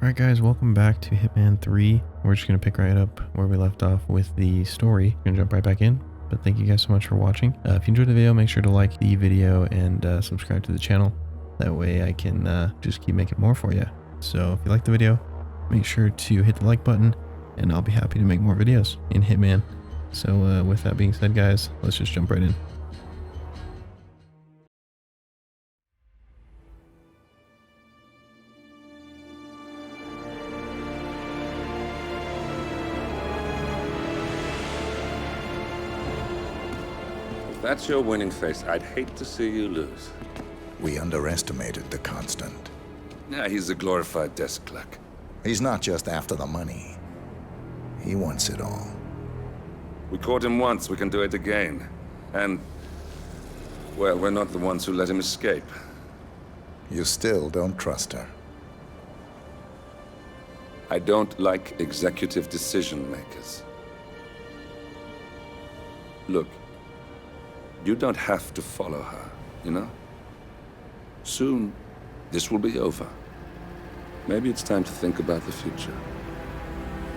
Alright guys, welcome back to Hitman 3. We're just going to pick right up where we left off with the story. We're going to jump right back in, but thank you guys so much for watching. If you enjoyed the video, make sure to like the video and subscribe to the channel. That way I can just keep making more for you. So if you like the video, make sure to hit the like button and I'll be happy to make more videos in Hitman. So with that being said guys, let's just jump right in. If that's your winning face, I'd hate to see you lose. We underestimated the Constant. Yeah, he's a glorified desk clerk. He's not just after the money. He wants it all. We caught him once, we can do it again. And, well, we're not the ones who let him escape. You still don't trust her. I don't like executive decision makers. Look, you don't have to follow her, you know? Soon, this will be over. Maybe it's time to think about the future.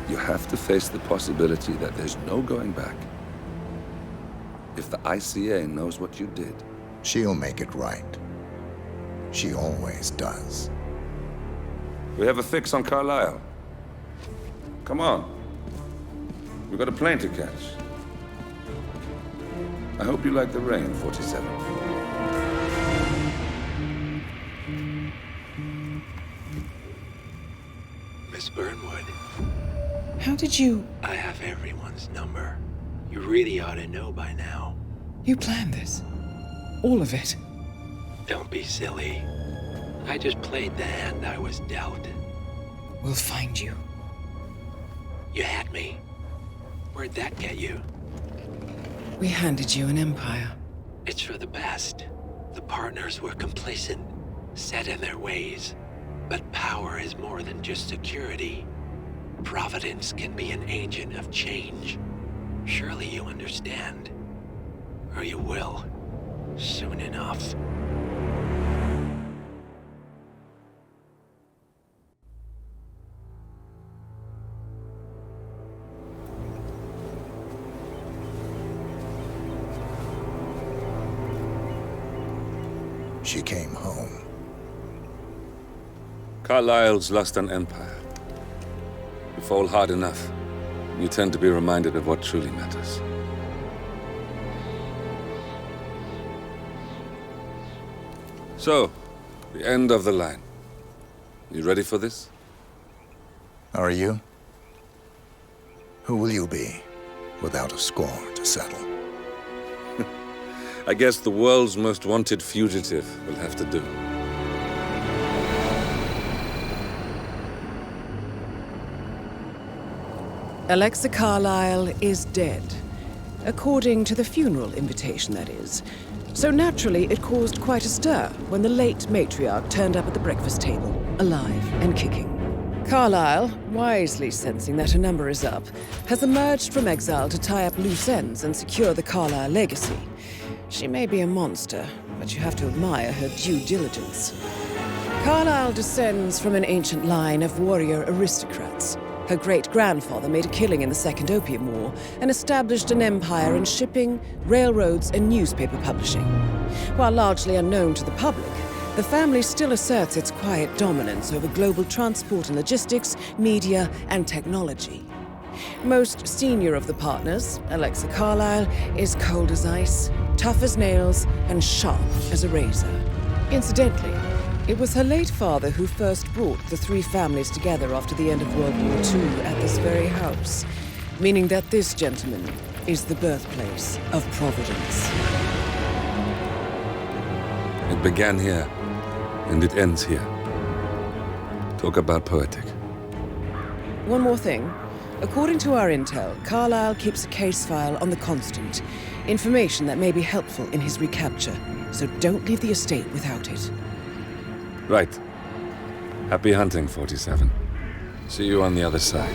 You have to face the possibility that there's no going back. If the ICA knows what you did, She'll make it right. She always does. we have a fix on Carlisle. Come on. We've got a plane to catch. I hope you like the rain, 47. Miss Burnwood, How did you... I have everyone's number. You really ought to know by now. You planned this? All of it? Don't be silly. I just played the hand I was dealt. We'll find you. You had me. Where'd that get you? We handed you an empire. It's for the best. The partners were complacent, set in their ways. But power is more than just security. Providence can be an agent of change. Surely you understand. Or you will. Soon enough. She came home. Carlisle's lost an empire. You fall hard enough, you tend to be reminded of what truly matters. So, the end of the line. You ready for this? Are you? Who will you be, without a score to settle? I guess the world's most wanted fugitive will have to do. Alexa Carlisle is dead. According to the funeral invitation, that is. So naturally, it caused quite a stir when the late matriarch turned up at the breakfast table, alive and kicking. Carlisle, wisely sensing that her number is up, has emerged from exile to tie up loose ends and secure the Carlisle legacy. She may be a monster, but you have to admire her due diligence. Carlisle descends from an ancient line of warrior aristocrats. Her great-grandfather made a killing in the Second Opium War and established an empire in shipping, railroads, and newspaper publishing. While largely unknown to the public, the family still asserts its quiet dominance over global transport and logistics, media, and technology. Most senior of the partners, Alexa Carlisle, is cold as ice, tough as nails, and sharp as a razor. Incidentally, it was her late father who first brought the three families together after the end of World War II at this very house, meaning that this gentleman is the birthplace of Providence. It began here, and it ends here. Talk about poetic. One more thing. According to our intel, Carlisle keeps a case file on the Constant. Information that may be helpful in his recapture, so don't leave the estate without it. Right. Happy hunting, 47. See you on the other side.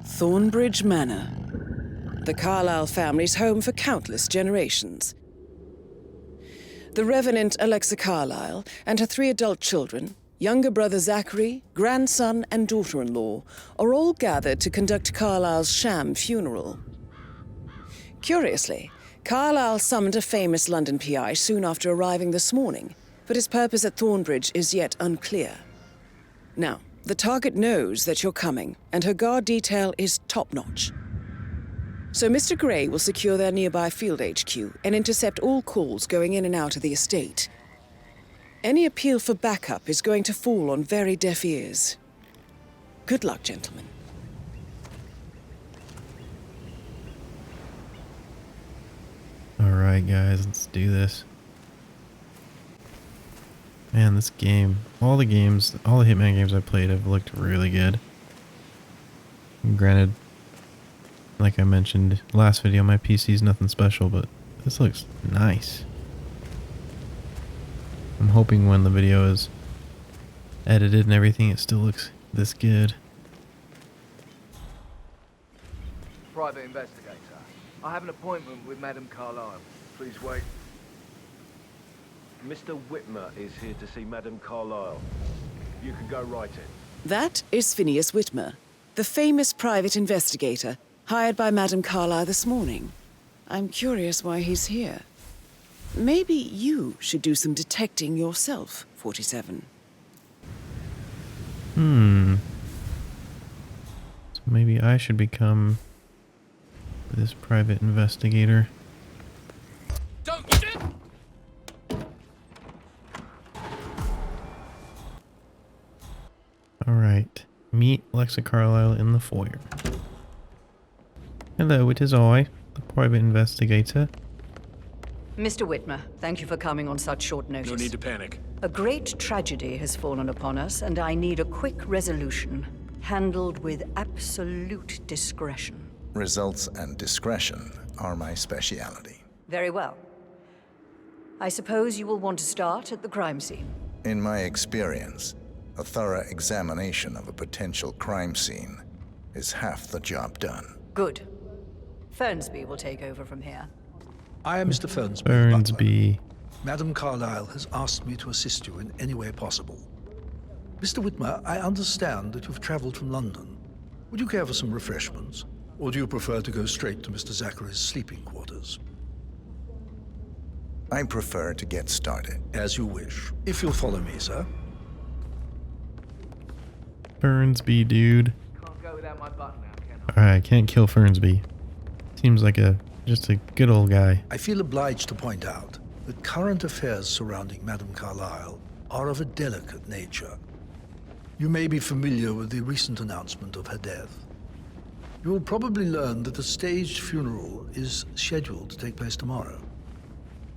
Thornbridge Manor. The Carlisle family's home for countless generations. the Revenant Alexa Carlyle and her 3 adult children, younger brother Zachary, grandson, and daughter-in-law, are all gathered to conduct Carlyle's sham funeral. Curiously, Carlyle summoned a famous London PI soon after arriving this morning, but his purpose at Thornbridge is yet unclear. Now, the target knows that you're coming, and her guard detail is top-notch. So Mr. Gray will secure their nearby field HQ and intercept all calls going in and out of the estate. Any appeal for backup is going to fall on very deaf ears. Good luck, gentlemen. All right, guys, let's do this. Man, this game, all the Hitman games I played have looked really good. Granted, like I mentioned last video, my PC is nothing special, but this looks nice. I'm hoping when the video is edited and everything, it still looks this good. Private investigator. I have an appointment with Madame Carlyle. Please wait. Mr. Whitmer is here to see Madame Carlyle. You can go right in. That is Phineas Whitmer, the famous private investigator hired by Madame Carlyle this morning. I'm curious why he's here. Maybe you should do some detecting yourself, 47. So maybe I should become this private investigator. Alright, meet Alexa Carlyle in the foyer. Hello, it is I, the private investigator. Mr. Whitmer, thank you for coming on such short notice. No need to panic. A great tragedy has fallen upon us, and I need a quick resolution, handled with absolute discretion. Results and discretion are my speciality. Very well. I suppose you will want to start at the crime scene. In my experience, a thorough examination of a potential crime scene is half the job done. Good. Fernsby will take over from here. I am Mr. Fernsby. Fernsby. Madame Carlyle has asked me to assist you in any way possible. Mr. Whitmer, I understand that you've traveled from London. Would you care for some refreshments? Or do you prefer to go straight to Mr. Zachary's sleeping quarters? I prefer to get started. As you wish. If you'll follow me, sir. Fernsby, dude. Can't go without my button now, can I? Alright, I can't kill Fernsby. Seems like just a good old guy. I feel obliged to point out that current affairs surrounding Madame Carlyle are of a delicate nature. You may be familiar with the recent announcement of her death. You will probably learn that a staged funeral is scheduled to take place tomorrow.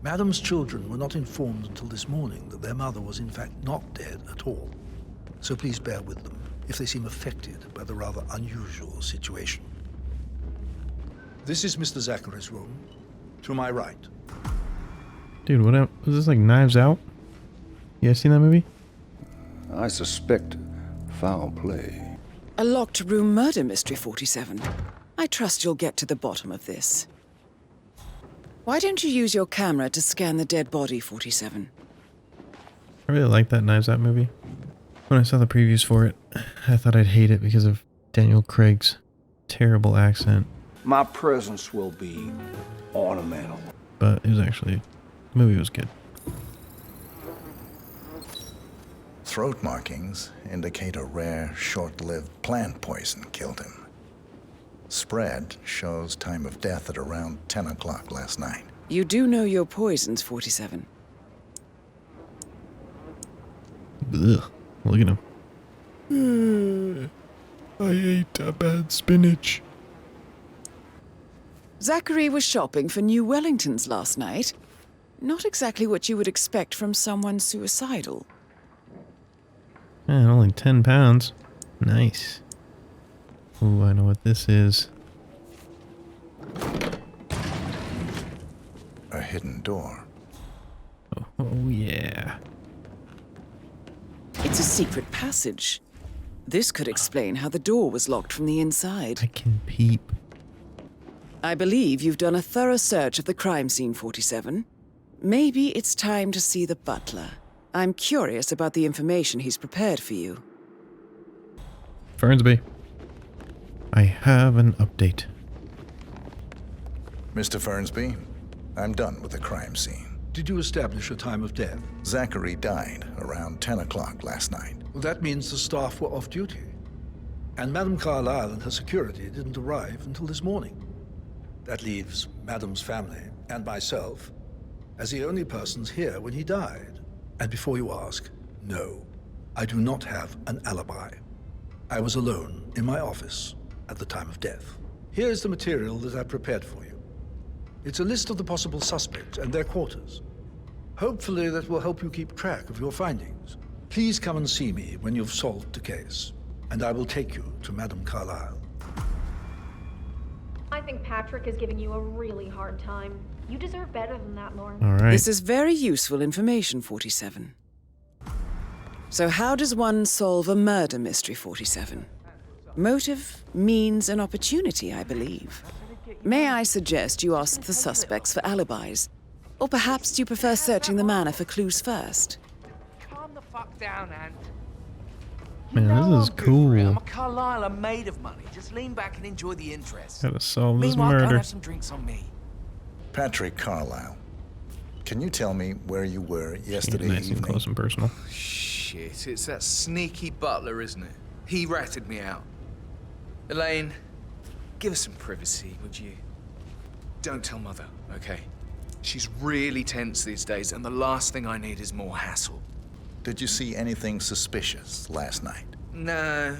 Madame's children were not informed until this morning that their mother was in fact not dead at all. So please bear with them if they seem affected by the rather unusual situation. This is Mr. Zachary's room. To my right. Dude, what was this, like Knives Out? You guys seen that movie? I suspect foul play. A locked room murder mystery, 47. I trust you'll get to the bottom of this. Why don't you use your camera to scan the dead body, 47? I really like that Knives Out movie. When I saw the previews for it, I thought I'd hate it because of Daniel Craig's terrible accent. My presence will be ornamental. But it was actually, the movie was good. Throat markings indicate a rare, short-lived plant poison killed him. Spread shows time of death at around 10 o'clock last night. You do know your poisons, 47. Ugh, look at him. I ate a bad spinach. Zachary was shopping for new Wellingtons last night. Not exactly what you would expect from someone suicidal. Man, only 10 pounds. Nice. Ooh, I know what this is. A hidden door. Oh yeah. It's a secret passage. This could explain how the door was locked from the inside. I can peep. I believe you've done a thorough search of the crime scene, 47. Maybe it's time to see the butler. I'm curious about the information he's prepared for you. Fernsby, I have an update. Mr. Fernsby, I'm done with the crime scene. Did you establish a time of death? Zachary died around 10 o'clock last night. Well, that means the staff were off duty. And Madame Carlyle and her security didn't arrive until this morning. That leaves Madame's family and myself as the only persons here when he died. And before you ask, no, I do not have an alibi. I was alone in my office at the time of death. Here's the material that I prepared for you. It's a list of the possible suspects and their quarters. Hopefully that will help you keep track of your findings. Please come and see me when you've solved the case, and I will take you to Madame Carlyle. I think Patrick is giving you a really hard time. You deserve better than that, Lauren. All right. This is very useful information, 47. So how does one solve a murder mystery, 47? Motive, means, and opportunity, I believe. May I suggest you ask the suspects for alibis? Or perhaps you prefer searching the manor for clues first? Calm the fuck down, Ant. Man, this is cool. I'm a Carlyle. I'm made of money. Just lean back and enjoy the interest. Gotta solve this Meanwhile, go and murder. have some drinks on me. Patrick Carlyle, can you tell me where you were yesterday Nice and evening? close and personal. Shit, it's that sneaky butler, isn't it? He ratted me out. Elaine, give us some privacy, would you? Don't tell Mother, okay? She's really tense these days, and the last thing I need is more hassle. Did you see anything suspicious last night? No.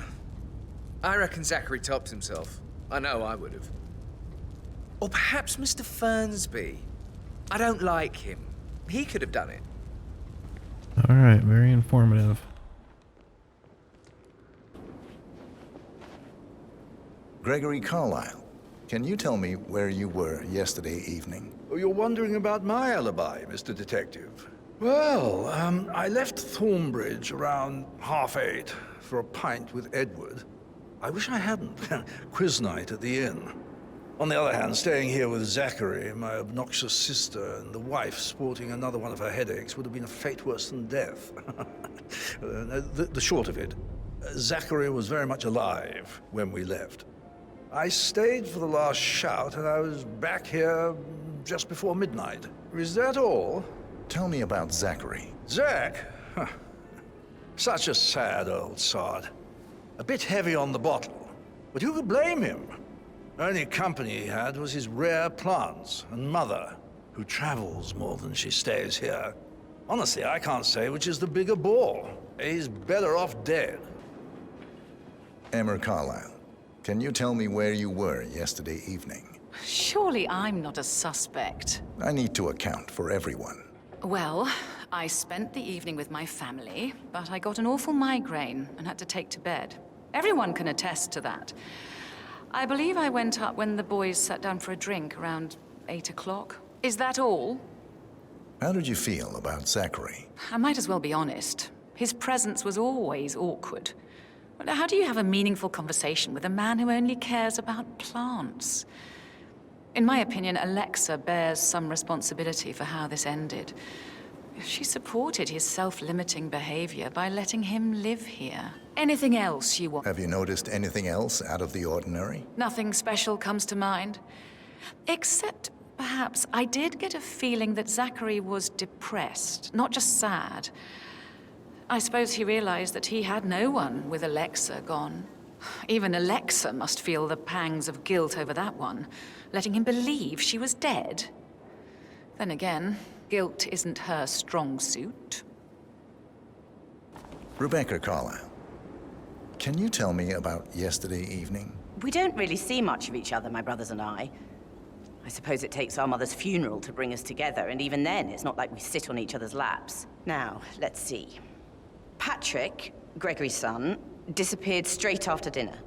I reckon Zachary topped himself. I know I would have. Or perhaps Mr. Fernsby. I don't like him. He could have done it. All right, very informative. Gregory Carlyle, can you tell me where you were yesterday evening? Oh, you're wondering about my alibi, Mr. Detective. Well, I left Thornbridge around 8:30 for a pint with Edward. I wish I hadn't. Quiz night at the inn. On the other hand, staying here with Zachary, my obnoxious sister, and the wife sporting another one of her headaches would have been a fate worse than death. The short of it, Zachary was very much alive when we left. I stayed for the last shout, and I was back here just before midnight. Is that all? Tell me about Zachary. Zach? Huh. Such a sad old sod. A bit heavy on the bottle, but who could blame him? Only company he had was his rare plants and Mother, who travels more than she stays here. Honestly, I can't say which is the bigger bore. He's better off dead. Emma Carlyle, can you tell me where you were yesterday evening? Surely I'm not a suspect. I need to account for everyone. Well, I spent the evening with my family, but I got an awful migraine and had to take to bed. Everyone can attest to that. I believe I went up when the boys sat down for a drink around 8 o'clock. Is that all? How did you feel about Zachary? I might as well be honest. His presence was always awkward. How do you have a meaningful conversation with a man who only cares about plants? In my opinion, Alexa bears some responsibility for how this ended. She supported his self-limiting behavior by letting him live here. Anything else you want? Have you noticed anything else out of the ordinary? Nothing special comes to mind. Except, perhaps, I did get a feeling that Zachary was depressed, not just sad. I suppose he realized that he had no one with Alexa gone. Even Alexa must feel the pangs of guilt over that one, letting him believe she was dead. Then again, guilt isn't her strong suit. Rebecca Carlyle, can you tell me about yesterday evening? We don't really see much of each other, my brothers and I. I suppose it takes our mother's funeral to bring us together, and even then, it's not like we sit on each other's laps. Now, let's see. Patrick, Gregory's son, disappeared straight after dinner.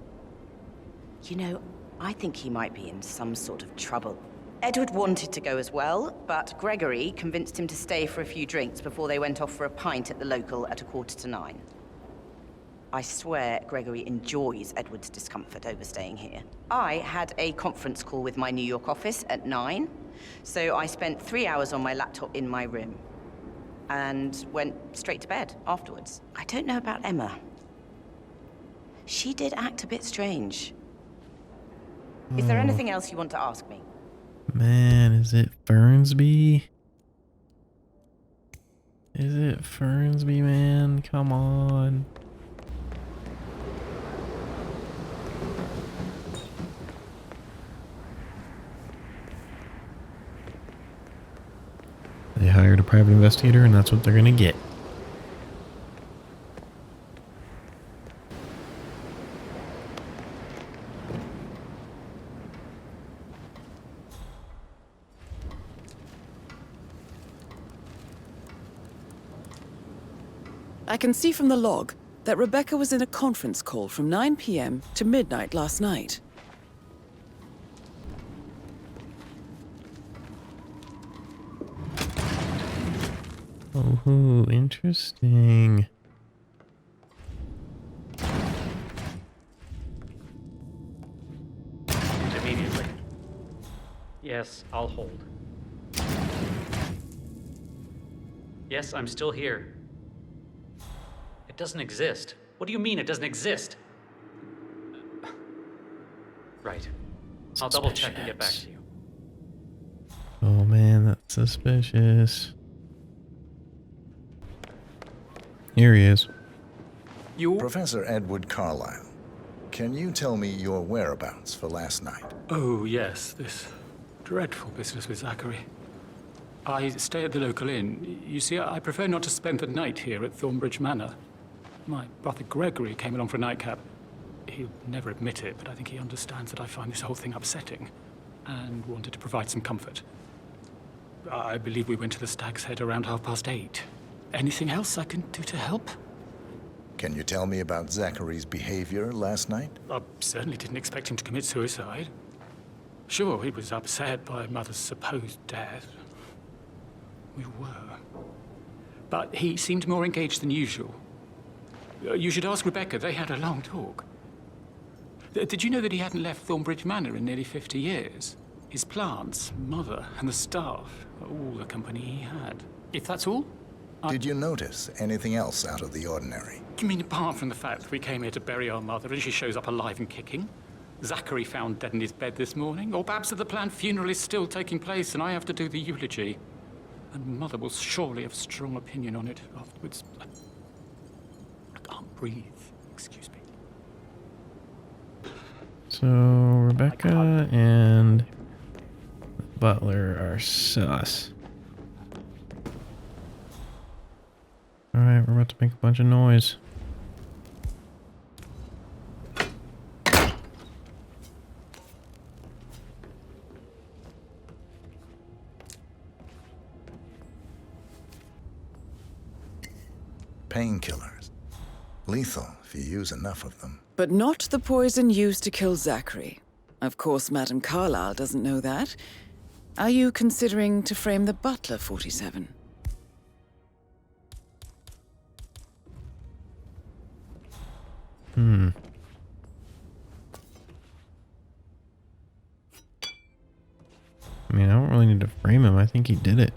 You know, I think he might be in some sort of trouble. Edward wanted to go as well, but Gregory convinced him to stay for a few drinks before they went off for a pint at the local at 9:15. I swear Gregory enjoys Edward's discomfort over staying here. I had a conference call with my New York office at 9, so I spent 3 hours on my laptop in my room and went straight to bed afterwards. I don't know about Emma. She did act a bit strange. Is there anything else you want to ask me? Man, is it Fernsby? Is it Fernsby, man? Come on. They hired a private investigator, and that's what they're gonna get. I can see from the log that Rebecca was in a conference call from 9 p.m. to midnight last night. Oh, interesting. Immediately. Yes, I'll hold. Yes, I'm still here. It doesn't exist. What do you mean it doesn't exist? Right. I'll double check and get back to you. Oh man, that's suspicious. Here he is. Professor Edward Carlyle, can you tell me your whereabouts for last night? Oh, yes, this dreadful business with Zachary. I stay at the local inn. You see, I prefer not to spend the night here at Thornbridge Manor. My brother Gregory came along for a nightcap. He'll never admit it, but I think he understands that I find this whole thing upsetting and wanted to provide some comfort. I believe we went to the Stag's Head around 8:30. Anything else I can do to help? Can you tell me about Zachary's behavior last night? I certainly didn't expect him to commit suicide. Sure, he was upset by Mother's supposed death. We were. But he seemed more engaged than usual. You should ask Rebecca. They had a long talk. Did you know that he hadn't left Thornbridge Manor in nearly 50 years? His plants, Mother, and the staff, all the company he had. If that's all? Did you notice anything else out of the ordinary? You mean apart from the fact that we came here to bury our mother and she shows up alive and kicking? Zachary found dead in his bed this morning? Or perhaps that the planned funeral is still taking place and I have to do the eulogy? And Mother will surely have a strong opinion on it afterwards. I can't breathe. Excuse me. So, Rebecca and Butler are sus. Alright, we're about to make a bunch of noise. Painkillers. Lethal if you use enough of them. But not the poison used to kill Zachary. Of course, Madame Carlyle doesn't know that. Are you considering to frame the butler, 47? I mean, I don't really need to frame him. I think he did it.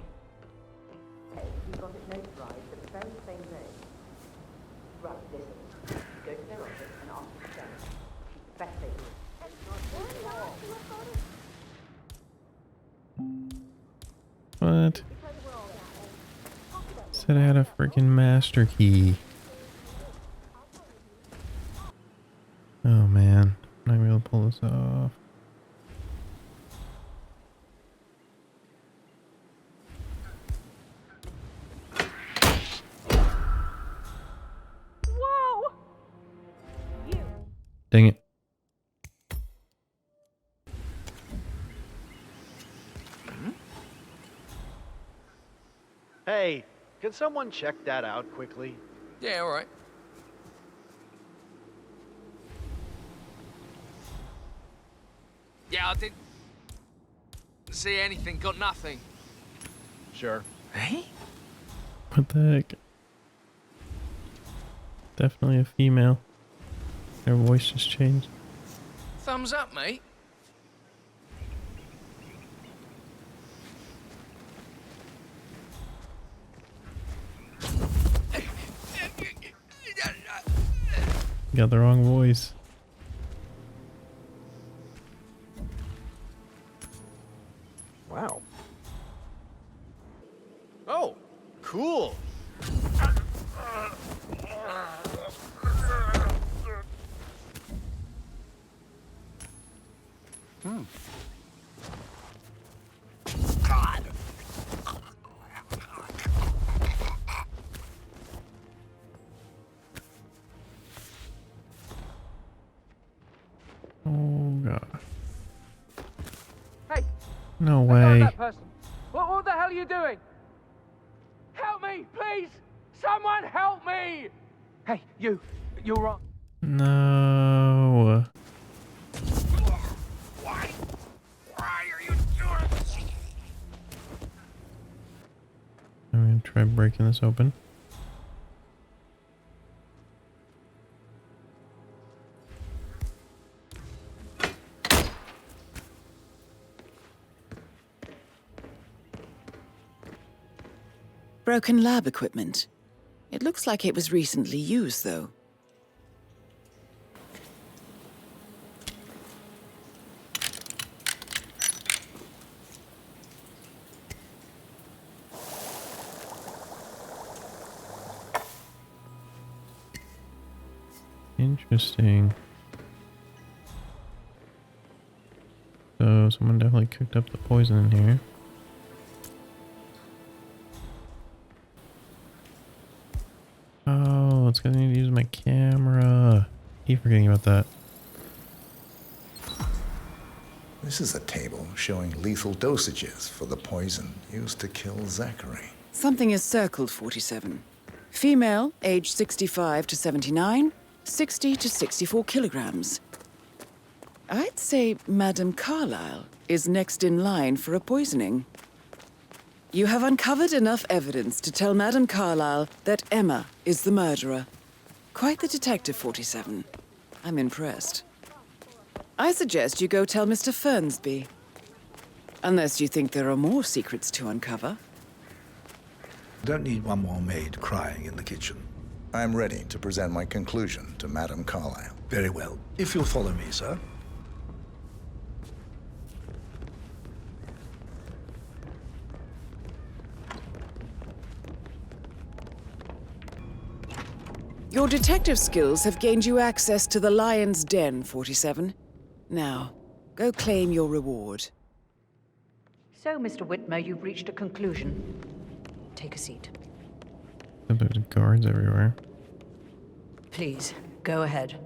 What? Said I had a freaking master key. Oh man, I'm not gonna be able to pull this off. Whoa! Dang it. Hey, can someone check that out quickly? Yeah, all right. Yeah, I didn't see anything, got nothing. Sure. Hey? What the heck? Definitely a female. Their voice just changed. Thumbs up, mate. Got the wrong voice. Wow. Oh, cool. God. Oh god. Hey. No I got way. that person. What the hell are you doing? Help me, please! Someone help me! Hey, you're wrong. No. Why are you doing this? I'm gonna try breaking this open. Broken lab equipment. It looks like it was recently used, though. Interesting. So someone definitely cooked up the poison in here. Oh, it's gonna need to use my camera. Keep forgetting about that. This is a table showing lethal dosages for the poison used to kill Zachary. Something is circled, 47. Female, age 65 to 79, 60 to 64 kilograms. I'd say Madame Carlyle is next in line for a poisoning. You have uncovered enough evidence to tell Madame Carlyle that Emma is the murderer. Quite the detective, 47. I'm impressed. I suggest you go tell Mr. Fernsby. Unless you think there are more secrets to uncover. Don't need one more maid crying in the kitchen. I'm ready to present my conclusion to Madame Carlyle. Very well. If you'll follow me, sir. Your detective skills have gained you access to the Lion's Den, 47. Now, go claim your reward. So, Mr. Whitmer, you've reached a conclusion. Take a seat. There's guards everywhere. Please, go ahead.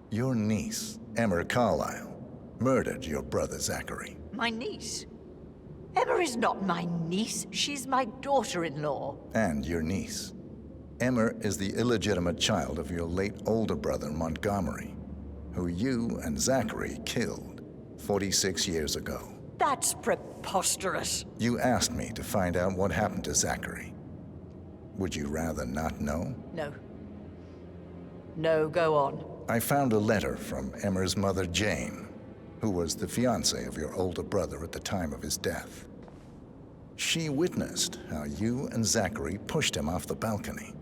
Your niece, Emma Carlyle, murdered your brother Zachary. My niece? Emma is not my niece. She's my daughter-in-law. And your niece. Emma is the illegitimate child of your late older brother, Montgomery, who you and Zachary killed 46 years ago. That's preposterous. You asked me to find out what happened to Zachary. Would you rather not know? No. No, go on. I found a letter from Emma's mother, Jane, who was the fiancée of your older brother at the time of his death. She witnessed how you and Zachary pushed him off the balcony.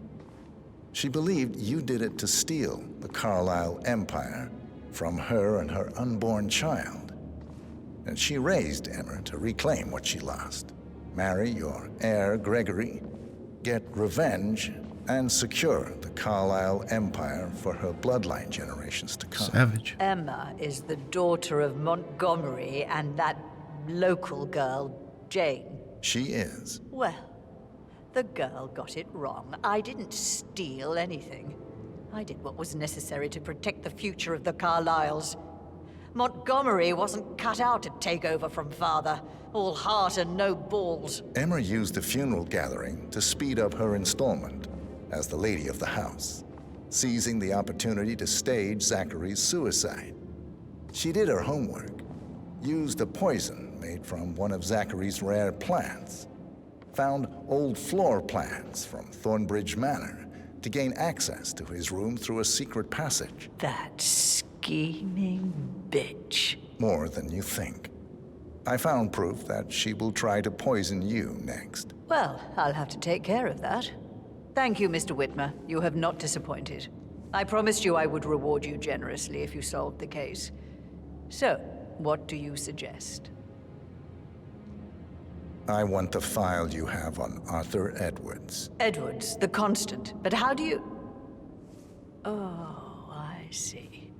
She believed you did it to steal the Carlyle empire from her and her unborn child. And she raised Emma to reclaim what she lost. Marry your heir, Gregory, get revenge, and secure the Carlyle empire for her bloodline generations to come. Savage. Emma is the daughter of Montgomery and that local girl, Jane. She is. Well, the girl got it wrong. I didn't steal anything. I did what was necessary to protect the future of the Carlyles. Montgomery wasn't cut out to take over from father. All heart and no balls. Emma used the funeral gathering to speed up her installment as the lady of the house, seizing the opportunity to stage Zachary's suicide. She did her homework, used a poison made from one of Zachary's rare plants, found old floor plans from Thornbridge Manor to gain access to his room through a secret passage. That scheming bitch. More than you think. I found proof that she will try to poison you next. Well, I'll have to take care of that. Thank you, Mr. Whitmer. You have not disappointed. I promised you I would reward you generously if you solved the case. So, what do you suggest? I want the file you have on Arthur Edwards. Edwards, the Constant. But how do you... Oh, I see.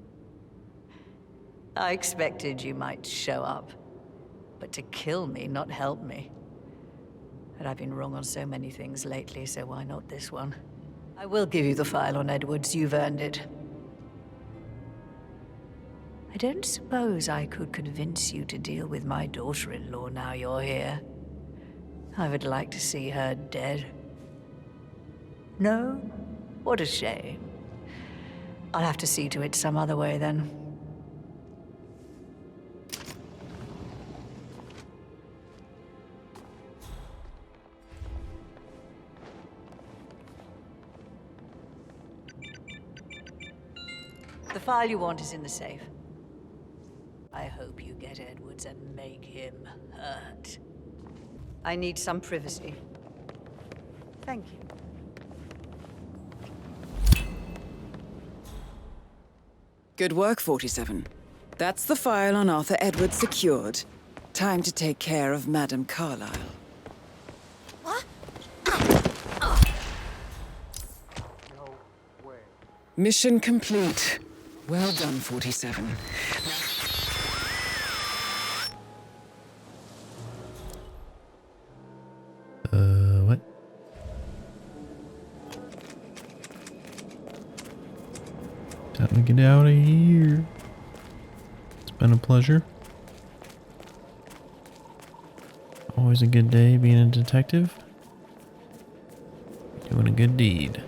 I expected you might show up. But to kill me, not help me. But I've been wrong on so many things lately, so why not this one? I will give you the file on Edwards. You've earned it. I don't suppose I could convince you to deal with my daughter-in-law now you're here. I would like to see her dead. No? What a shame. I'll have to see to it some other way then. The file you want is in the safe. I hope you get Edwards and make him hurt. I need some privacy. Thank you. Good work, 47. That's the file on Arthur Edwards secured. Time to take care of Madame Carlyle. What? Mission complete. Well done, 47. What? Time to get out of here. It's been a pleasure. Always a good day being a detective. Doing a good deed.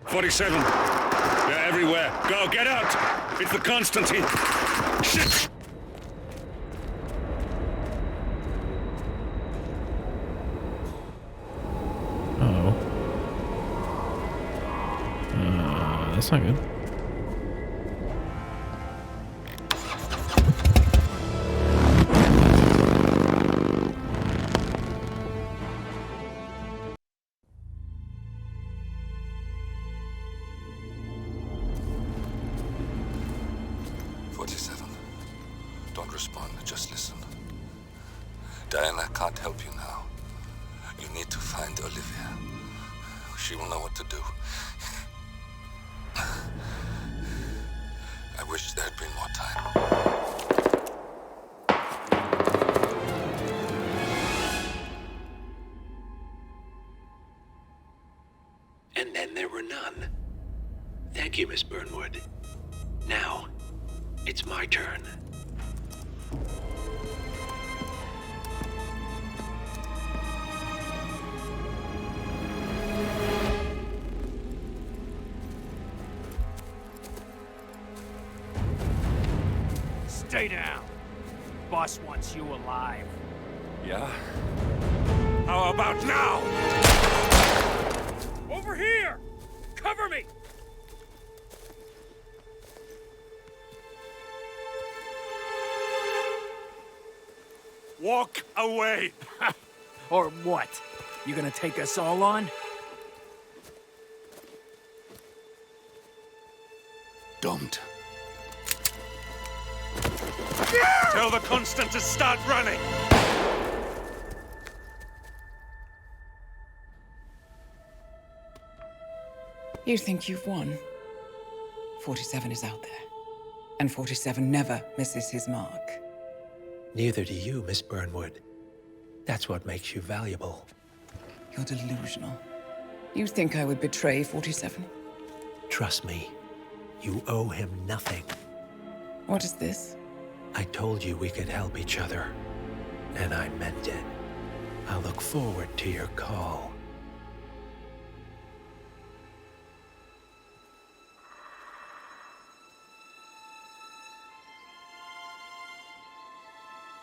47. They're everywhere. Go, get out! It's the Constantine. Shit! Uh-oh. That's not good. Don't respond, just listen. Diana can't help you now. You need to find Olivia. She will know what to do. I wish there had been more time. And then there were none. Thank you, Miss Burnwood. Now, it's my turn. Stay down. Boss wants you alive. Yeah? How about now? Over here! Cover me! Walk away! Or what? You gonna take us all on? Don't. Tell the Constant to start running! You think you've won? 47 is out there. And 47 never misses his mark. Neither do you, Miss Burnwood. That's what makes you valuable. You're delusional. You think I would betray 47? Trust me, you owe him nothing. What is this? I told you we could help each other, and I meant it. I look forward to your call.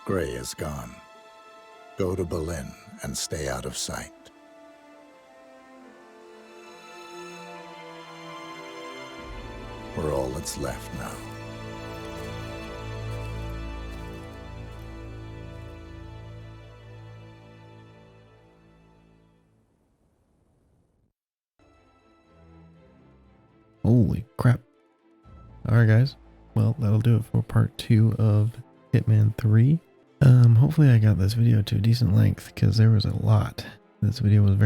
Gray is gone. Go to Berlin and stay out of sight. were all that's left now. Holy crap. Alright guys, well that'll do it for part 2 of Hitman 3. Hopefully I got this video to a decent length because there was a lot. This video was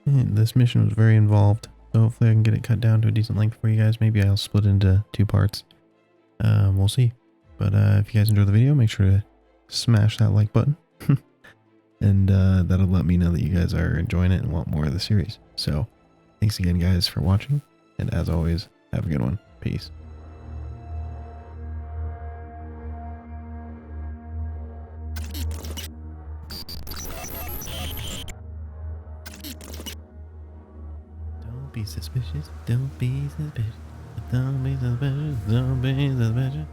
this mission was very involved. So hopefully I can get it cut down to a decent length for you guys. Maybe I'll split into 2 parts. We'll see. But if you guys enjoyed the video, make sure to smash that like button. And that'll let me know that you guys are enjoying it and want more of the series. So thanks again guys for watching. And as always, have a good one. Peace. Don't be suspicious. Don't be suspicious. Don't be suspicious. Don't be suspicious.